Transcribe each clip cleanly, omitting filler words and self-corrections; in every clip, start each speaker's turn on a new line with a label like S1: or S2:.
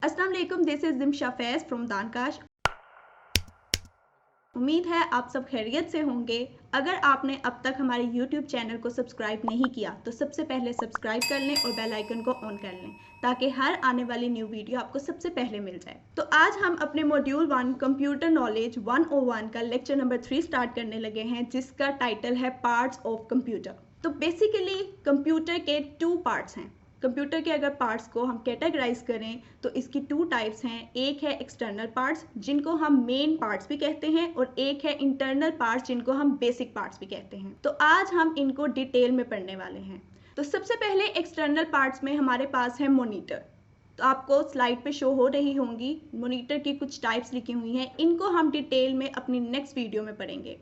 S1: अस्सलाम वालेकुम, this is Dimsha Faiz from Dankash. उम्मीद है आप सब खैरियत से होंगे। अगर आपने अब तक हमारे यूट्यूब चैनल को सब्सक्राइब नहीं किया तो सबसे पहले सब्सक्राइब कर लें और बेल आइकन को ऑन कर लें ताकि हर आने वाली न्यू वीडियो आपको सबसे पहले मिल जाए। तो आज हम अपने मॉड्यूल 1 कंप्यूटर नॉलेज 101 का लेक्चर नंबर 3 स्टार्ट करने लगे हैं, जिसका टाइटल है पार्ट्स ऑफ कंप्यूटर। तो बेसिकली कंप्यूटर के 2 पार्ट्स हैं। कंप्यूटर के अगर पार्ट्स को हम कैटेगराइज करें तो इसकी 2 टाइप्स हैं। एक है एक्सटर्नल पार्ट्स जिनको हम मेन पार्ट्स भी कहते हैं और एक है इंटरनल पार्ट्स जिनको हम बेसिक पार्ट्स भी कहते हैं। तो आज हम इनको डिटेल में पढ़ने वाले हैं। तो सबसे पहले एक्सटर्नल पार्ट्स में हमारे पास है मॉनिटर। तो आपको स्लाइड पे शो हो रही होंगी। मॉनिटर की कुछ टाइप्स लिखी हुई हैं, इनको हम डिटेल में अपनी नेक्स्ट वीडियो में पढ़ेंगे।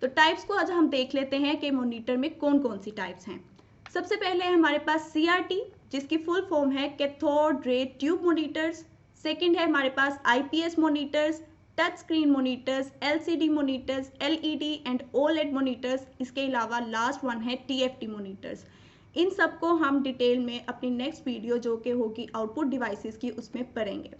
S1: तो टाइप्स को आज हम देख लेते हैं कि मॉनिटर में कौन कौन सी टाइप्स हैं। सबसे पहले है हमारे पास CRT, जिसकी फुल फॉर्म है cathode ray tube monitors. Second है हमारे पास IPS monitors, touch screen monitors, LCD monitors, LED and OLED monitors. इसके अलावा लास्ट वन है TFT मॉनिटर्स। इन सबको हम डिटेल में अपनी नेक्स्ट वीडियो जो कि होगी आउटपुट डिवाइसेस की, उसमें पढ़ेंगे।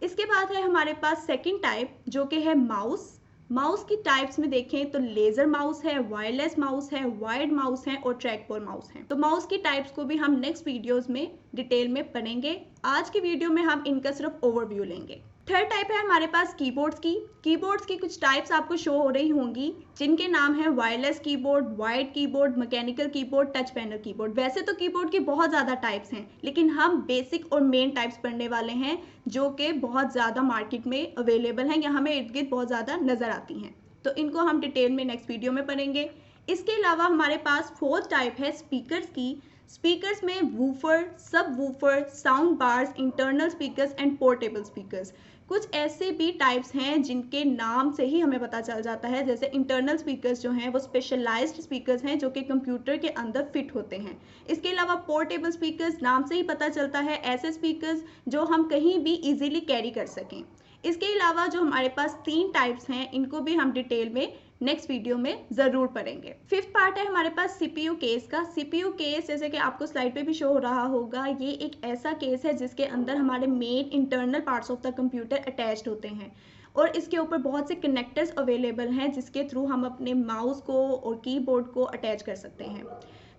S1: इसके बाद है हमारे पास सेकंड टाइप जो कि है माउस। माउस की टाइप्स में देखें तो लेज़र माउस है, वायरलेस माउस है, वायर्ड माउस है और ट्रैकबॉल माउस है। तो माउस की टाइप्स को भी हम नेक्स्ट वीडियोस में डिटेल में पढ़ेंगे। आज की वीडियो में हम इनका सिर्फ ओवरव्यू लेंगे। थर्ड टाइप है हमारे पास कीबोर्ड्स की। कीबोर्ड्स की कुछ टाइप्स आपको शो हो रही होंगी, जिनके नाम है wireless keyboard, wired keyboard, mechanical keyboard, touch panel keyboard. वैसे तो कीबोर्ड की बहुत ज़्यादा टाइप्स हैं, लेकिन हम बेसिक और मेन टाइप्स पढ़ने वाले हैं जो कि बहुत ज़्यादा मार्केट में अवेलेबल हैं या हमें इर्द गिर्द बहुत ज़्यादा नज़र आती हैं। तो इनको हम डिटेल में नेक्स्ट वीडियो में पढ़ेंगे। इसके अलावा हमारे पास फोर्थ टाइप है स्पीकर्स की। स्पीकर्स में वूफर, सब woofer, sound bars, internal speakers and portable speakers. कुछ ऐसे भी टाइप्स हैं जिनके नाम से ही हमें पता चल जाता है। जैसे इंटरनल स्पीकर्स जो हैं वो स्पेशलाइज्ड स्पीकर्स हैं जो कि कंप्यूटर के अंदर फिट होते हैं। इसके अलावा पोर्टेबल स्पीकर्स, नाम से ही पता चलता है, ऐसे स्पीकर्स जो हम कहीं भी इजीली कैरी कर सकें। इसके अलावा जो हमारे पास 3 टाइप्स हैं, इनको भी हम डिटेल में नेक्स्ट वीडियो में ज़रूर पढ़ेंगे। फिफ्थ पार्ट है हमारे पास CPU केस का। CPU केस जैसे कि आपको स्लाइड पे भी शो हो रहा होगा, ये एक ऐसा केस है जिसके अंदर हमारे main internal parts of the computer attached होते हैं और इसके ऊपर बहुत से कनेक्टर्स अवेलेबल हैं जिसके थ्रू हम अपने माउस को और कीबोर्ड को अटैच कर सकते हैं।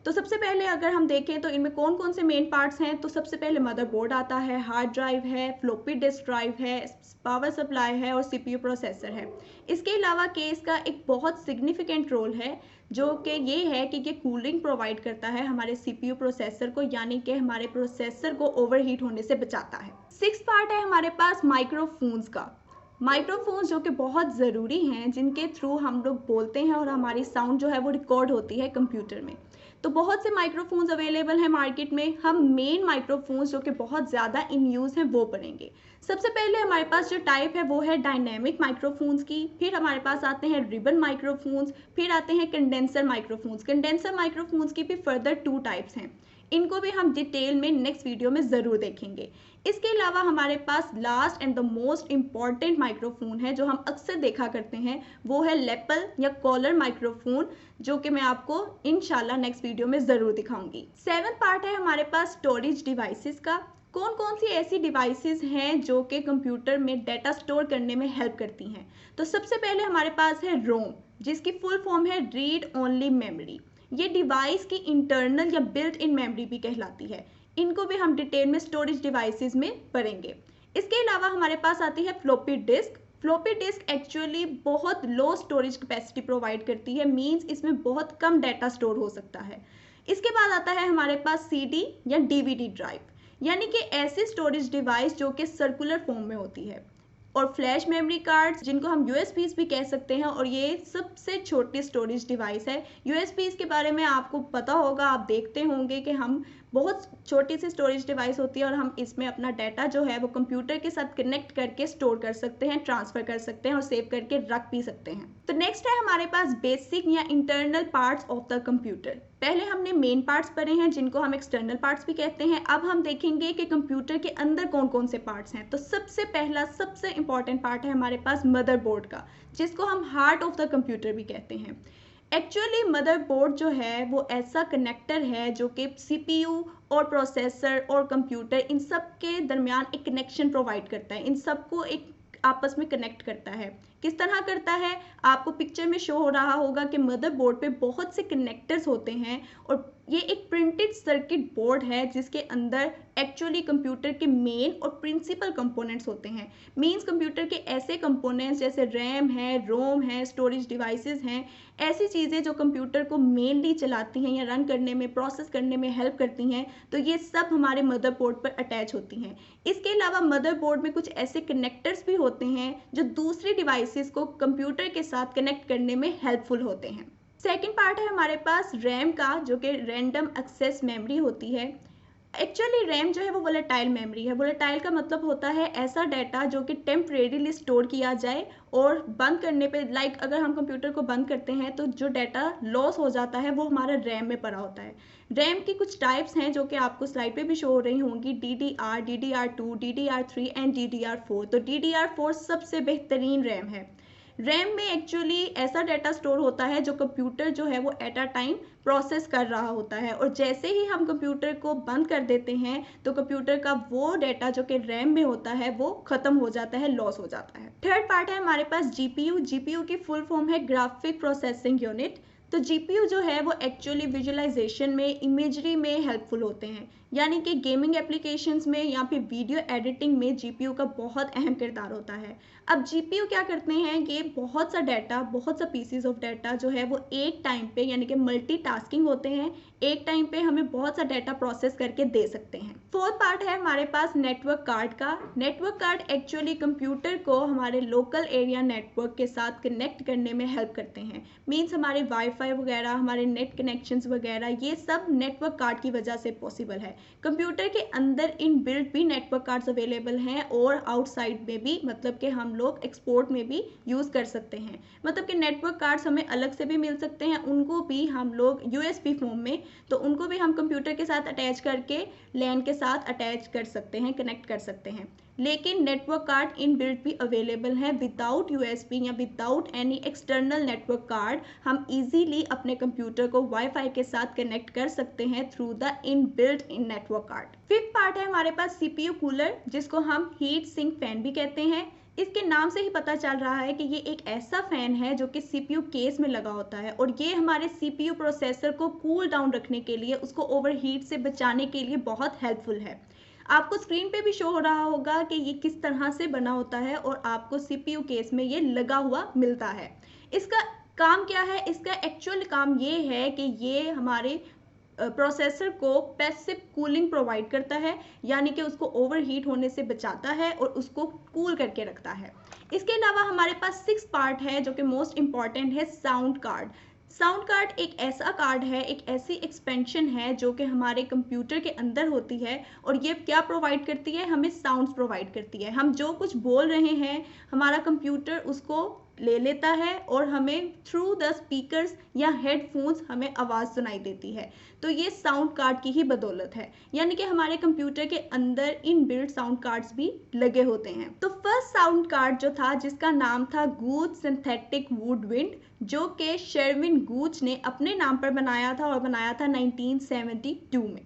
S1: तो सबसे पहले अगर हम देखें तो इनमें कौन कौन से मेन पार्ट्स हैं, तो सबसे पहले मदरबोर्ड आता है, हार्ड ड्राइव है, फ्लॉपी डिस्क ड्राइव है, पावर सप्लाई है और CPU प्रोसेसर है। इसके अलावा केस का एक बहुत सिग्निफिकेंट रोल है जो कि ये है कि ये कूलिंग प्रोवाइड करता है हमारे CPU प्रोसेसर को, यानी कि हमारे प्रोसेसर को ओवरहीट होने से बचाता है। सिक्स पार्ट है हमारे पास माइक्रोफोन्स का। माइक्रोफोन्स जो कि बहुत ज़रूरी हैं, जिनके थ्रू हम लोग बोलते हैं और हमारी साउंड जो है वो रिकॉर्ड होती है कंप्यूटर में। तो बहुत से माइक्रोफोन्स अवेलेबल हैं मार्केट में। हम मेन माइक्रोफोन्स जो कि बहुत ज़्यादा इन यूज़ हैं वो पढ़ेंगे। सबसे पहले हमारे पास जो टाइप है वो है डायनेमिक माइक्रोफोन्स की। फिर हमारे पास आते हैं रिबन माइक्रोफोन्स, फिर आते हैं कंडेंसर माइक्रोफोन्स। कंडेंसर माइक्रोफोन्स की भी फर्दर 2 टाइप्स हैं, इनको भी हम डिटेल में नेक्स्ट वीडियो में ज़रूर देखेंगे। इसके अलावा हमारे पास last and the most important microphone है जो हम अक्सर देखा करते हैं, वो है लेपल या कॉलर माइक्रोफोन, जो कि मैं आपको इंशाल्लाह नेक्स्ट वीडियो में ज़रूर दिखाऊंगी। 7th पार्ट है हमारे पास स्टोरेज डिवाइसेस का। कौन कौन सी ऐसी डिवाइसेस हैं जो कि कंप्यूटर में डाटा स्टोर करने में हेल्प करती हैं। तो सबसे पहले हमारे पास है रोम, जिसकी फुल फॉर्म है रीड ओनली मेमोरी। ये डिवाइस की इंटरनल या बिल्ट इन मेमोरी भी कहलाती है। इनको भी हम डिटेल में स्टोरेज डिवाइसेस में पढ़ेंगे। इसके अलावा हमारे पास आती है floppy disk. Floppy disk actually बहुत लो स्टोरेज कैपेसिटी प्रोवाइड करती है, मींस इसमें बहुत कम डाटा स्टोर हो सकता है। इसके बाद आता है हमारे पास CD या DVD ड्राइव, यानी कि ऐसी स्टोरेज डिवाइस जो कि सर्कुलर फॉर्म में होती है। और फ्लैश मेमोरी कार्ड्स, जिनको हम USBs भी कह सकते हैं, और ये सबसे छोटी स्टोरेज डिवाइस है। USBs के बारे में आपको पता होगा, आप देखते होंगे कि हम बहुत छोटी सी स्टोरेज डिवाइस होती है और हम इसमें अपना डाटा जो है वो कंप्यूटर के साथ कनेक्ट करके स्टोर कर सकते हैं, ट्रांसफ़र कर सकते हैं और सेव करके रख भी सकते हैं। तो नेक्स्ट है हमारे पास बेसिक या internal parts of the computer. पहले हमने मेन पार्ट्स पढ़े हैं जिनको हम एक्सटर्नल पार्ट्स भी कहते हैं। अब हम देखेंगे कि कंप्यूटर के अंदर कौन कौन से पार्ट्स हैं। तो सबसे पहला सबसे इंपॉर्टेंट पार्ट है हमारे पास मदरबोर्ड का, जिसको हम हार्ट ऑफ द कंप्यूटर भी कहते हैं। एक्चुअली मदरबोर्ड जो है वो ऐसा कनेक्टर है जो कि सीपीयू और प्रोसेसर और कंप्यूटर इन सब के दरमियान एक कनेक्शन प्रोवाइड करता है, इन सबको एक आपस में कनेक्ट करता है। किस तरह करता है, आपको पिक्चर में शो हो रहा होगा कि मदरबोर्ड पे बहुत से कनेक्टर्स होते हैं और ये एक प्रिंटेड सर्किट बोर्ड है जिसके अंदर एक्चुअली कंप्यूटर के मेन और प्रिंसिपल कंपोनेंट्स होते हैं। मींस कंप्यूटर के ऐसे कंपोनेंट्स जैसे रैम है, रोम है, स्टोरेज डिवाइसेस हैं, ऐसी चीज़ें जो कंप्यूटर को मेनली चलाती हैं या रन करने में, प्रोसेस करने में हेल्प करती हैं, तो ये सब हमारे मदरबोर्ड पर अटैच होती हैं। इसके अलावा मदरबोर्ड में कुछ ऐसे कनेक्टर्स भी होते हैं जो दूसरी डिवाइसेस को कंप्यूटर के साथ कनेक्ट करने में हेल्पफुल होते हैं। सेकेंड पार्ट है हमारे पास रैम का, जो कि रैंडम एक्सेस मेमोरी होती है। एक्चुअली रैम जो है वो वोलेटाइल मेमोरी है। वोलेटाइल का मतलब होता है ऐसा डाटा जो कि टेम्परेरीली स्टोर किया जाए और बंद करने पे, लाइक अगर हम कंप्यूटर को बंद करते हैं तो जो डाटा लॉस हो जाता है वो हमारा रैम में पड़ा होता है। रैम की कुछ टाइप्स हैं जो कि आपको स्लाइड पे भी शो हो रही होंगी, DDR, DDR2, DDR3 and DDR4। तो DDR4 सबसे बेहतरीन रैम है। रैम में एक्चुअली ऐसा डाटा स्टोर होता है जो कंप्यूटर जो है वो एट अ टाइम प्रोसेस कर रहा होता है, और जैसे ही हम कंप्यूटर को बंद कर देते हैं तो कंप्यूटर का वो डाटा जो कि रैम में होता है वो खत्म हो जाता है, लॉस हो जाता है। थर्ड पार्ट है हमारे पास जीपीयू। जीपीयू की फुल फॉर्म है ग्राफिक प्रोसेसिंग यूनिट। तो जीपीयू जो है वो एक्चुअली विजुअलाइजेशन में, इमेजरी में हेल्पफुल होते हैं, यानी कि गेमिंग एप्लीकेशंस में या फिर वीडियो एडिटिंग में जीपीयू का बहुत अहम किरदार होता है। अब जीपीयू क्या करते हैं, ये बहुत सा डाटा, बहुत सा पीसीज ऑफ डाटा जो है वो एक टाइम पे, यानी कि मल्टीटास्किंग होते हैं, एक टाइम पे हमें बहुत सा डाटा प्रोसेस करके दे सकते हैं। फोर्थ पार्ट है हमारे पास नेटवर्क कार्ड का। नेटवर्क कार्ड एक्चुअली कंप्यूटर को हमारे लोकल एरिया नेटवर्क के साथ कनेक्ट करने में हेल्प करते हैं। मीन्स हमारे वाईफाई वगैरह, हमारे नेट कनेक्शंस वगैरह, ये सब नेटवर्क कार्ड की वजह से पॉसिबल है। कंप्यूटर के अंदर इन बिल्ट भी नेटवर्क कार्ड्स अवेलेबल हैं और आउटसाइड में भी, मतलब कि हम लोग एक्सपोर्ट में भी यूज़ कर सकते हैं। मतलब कि नेटवर्क कार्ड्स हमें अलग से भी मिल सकते हैं, उनको भी हम लोग यूएसबी फॉर्म में, तो उनको भी हम कंप्यूटर के साथ अटैच करके लैन के साथ अटैच कर सकते हैं, कनेक्ट कर सकते हैं। लेकिन नेटवर्क कार्ड इन बिल्ट भी अवेलेबल हैं। विदाउट यूएसबी या without any external network card हम इजीली अपने कंप्यूटर को वाईफाई के साथ कनेक्ट कर सकते हैं through the in built in network card. Fifth part है हमारे पास सीपीयू कूलर, जिसको हम हीट सिंक फैन भी कहते हैं। इसके नाम से ही पता चल रहा है कि ये एक ऐसा फैन है जो कि सीपीयू केस में लगा होता है, और ये हमारे सीपीयू प्रोसेसर को कूल डाउन रखने के लिए, उसको ओवरहीट से बचाने के लिए बहुत हेल्पफुल है। आपको स्क्रीन पे भी शो हो रहा होगा कि ये किस तरह से बना होता है और आपको सीपीयू केस में ये लगा हुआ मिलता है। इसका काम क्या है, इसका एक्चुअल काम ये है कि ये हमारे प्रोसेसर को पैसिव कूलिंग प्रोवाइड करता है, यानी कि उसको ओवरहीट होने से बचाता है और उसको कूल करके रखता है। इसके अलावा हमारे पास सिक्स पार्ट है जो कि मोस्ट इम्पॉर्टेंट है, साउंड कार्ड। साउंड कार्ड एक ऐसा कार्ड है, एक ऐसी एक्सपेंशन है जो कि हमारे कंप्यूटर के अंदर होती है, और ये क्या प्रोवाइड करती है, हमें साउंड्स प्रोवाइड करती है। हम जो कुछ बोल रहे हैं हमारा कंप्यूटर उसको ले लेता है और हमें थ्रू द स्पीकर्स या हेडफोन्स हमें आवाज़ सुनाई देती है। तो ये साउंड कार्ड की ही बदौलत है, यानी कि हमारे कंप्यूटर के अंदर इन बिल्ट साउंड कार्ड्स भी लगे होते हैं। तो फर्स्ट साउंड कार्ड जो था, जिसका नाम था गूच सिंथेटिक वुडविंड, जो कि शेरविन गूच ने अपने नाम पर बनाया था और बनाया था 1972 में।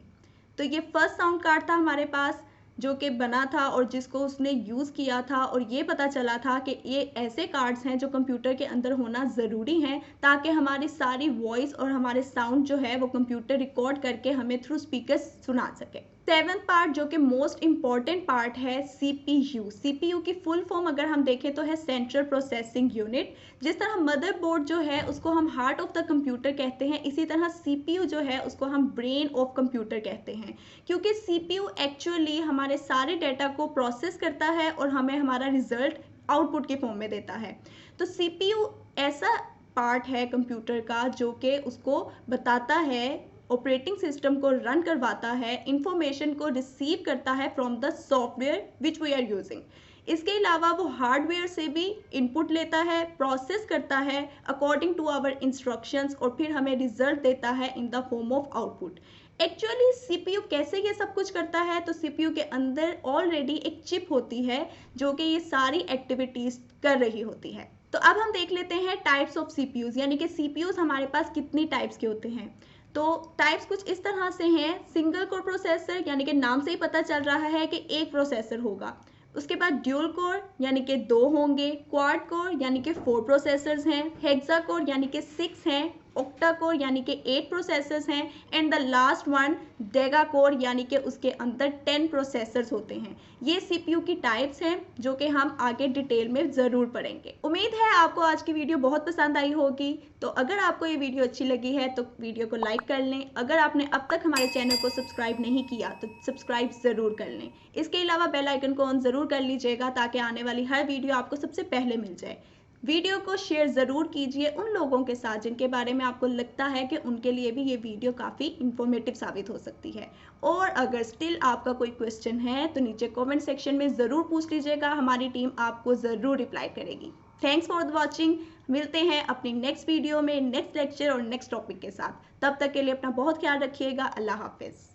S1: तो ये फर्स्ट साउंड कार्ड था हमारे पास जो कि बना था और जिसको उसने यूज़ किया था, और ये पता चला था कि ये ऐसे कार्ड्स हैं जो कंप्यूटर के अंदर होना ज़रूरी हैं ताकि हमारी सारी वॉइस और हमारे साउंड जो है वो कंप्यूटर रिकॉर्ड करके हमें थ्रू स्पीकर्स सुना सके। सेवंथ पार्ट जो कि मोस्ट इम्पॉर्टेंट पार्ट है, सीपीयू। सीपीयू की फुल फॉर्म अगर हम देखें तो है सेंट्रल प्रोसेसिंग यूनिट। जिस तरह मदरबोर्ड जो है उसको हम हार्ट ऑफ द कंप्यूटर कहते हैं, इसी तरह सीपीयू जो है उसको हम ब्रेन ऑफ कंप्यूटर कहते हैं, क्योंकि सीपीयू एक्चुअली हमारे सारे डाटा को प्रोसेस करता है और हमें हमारा रिजल्ट आउटपुट की फॉर्म में देता है। तो सीपीयू ऐसा पार्ट है कंप्यूटर का जो कि उसको बताता है, ऑपरेटिंग सिस्टम को रन करवाता है, इंफॉर्मेशन को रिसीव करता है from the software which we are using. इसके अलावा वो हार्डवेयर से भी इनपुट लेता है, प्रोसेस करता है अकॉर्डिंग टू आवर इंस्ट्रक्शंस, और फिर हमें रिजल्ट देता है in the form of output. Actually CPU कैसे ये सब कुछ करता है, तो सीपीयू के अंदर ऑलरेडी एक चिप होती है जो कि ये सारी एक्टिविटीज कर रही होती है। तो अब हम देख लेते हैं टाइप्स ऑफ सीपीयूज, यानी कि सीपीयूज हमारे पास कितनी टाइप्स के होते हैं। तो टाइप्स कुछ इस तरह से हैं। सिंगल कोर प्रोसेसर, यानी कि नाम से ही पता चल रहा है कि एक प्रोसेसर होगा। उसके बाद ड्यूल कोर, यानी कि 2 होंगे। क्वाड कोर, यानी कि 4 प्रोसेसर्स हैं। हेक्सा कोर, यानी कि 6 हैं। ऑक्टा कोर, यानी कि 8 प्रोसेसर्स हैं। And the last one deca core, यानी कि उसके अंदर 10 प्रोसेसर्स होते हैं। ये सीपीयू की टाइप्स हैं जो कि हम आगे डिटेल में ज़रूर पढ़ेंगे। उम्मीद है आपको आज की वीडियो बहुत पसंद आई होगी। तो अगर आपको ये वीडियो अच्छी लगी है तो वीडियो को लाइक कर लें। अगर आपने अब तक हमारे चैनल को सब्सक्राइब नहीं किया तो सब्सक्राइब ज़रूर कर लें। इसके अलावा बेल आइकन को ऑन ज़रूर कर लीजिएगा ताकि आने वाली हर वीडियो आपको सबसे पहले मिल जाए। वीडियो को शेयर ज़रूर कीजिए उन लोगों के साथ जिनके बारे में आपको लगता है कि उनके लिए भी ये वीडियो काफ़ी इंफॉर्मेटिव साबित हो सकती है। और अगर स्टिल आपका कोई क्वेश्चन है तो नीचे कमेंट सेक्शन में ज़रूर पूछ लीजिएगा, हमारी टीम आपको ज़रूर रिप्लाई करेगी। Thanks for watching. मिलते हैं अपनी नेक्स्ट वीडियो में नेक्स्ट लेक्चर और नेक्स्ट टॉपिक के साथ। तब तक के लिए अपना बहुत ख्याल रखिएगा। अल्लाह हाफिज़।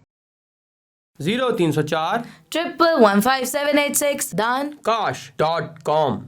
S2: 0304
S3: 1115786 done
S2: kash.com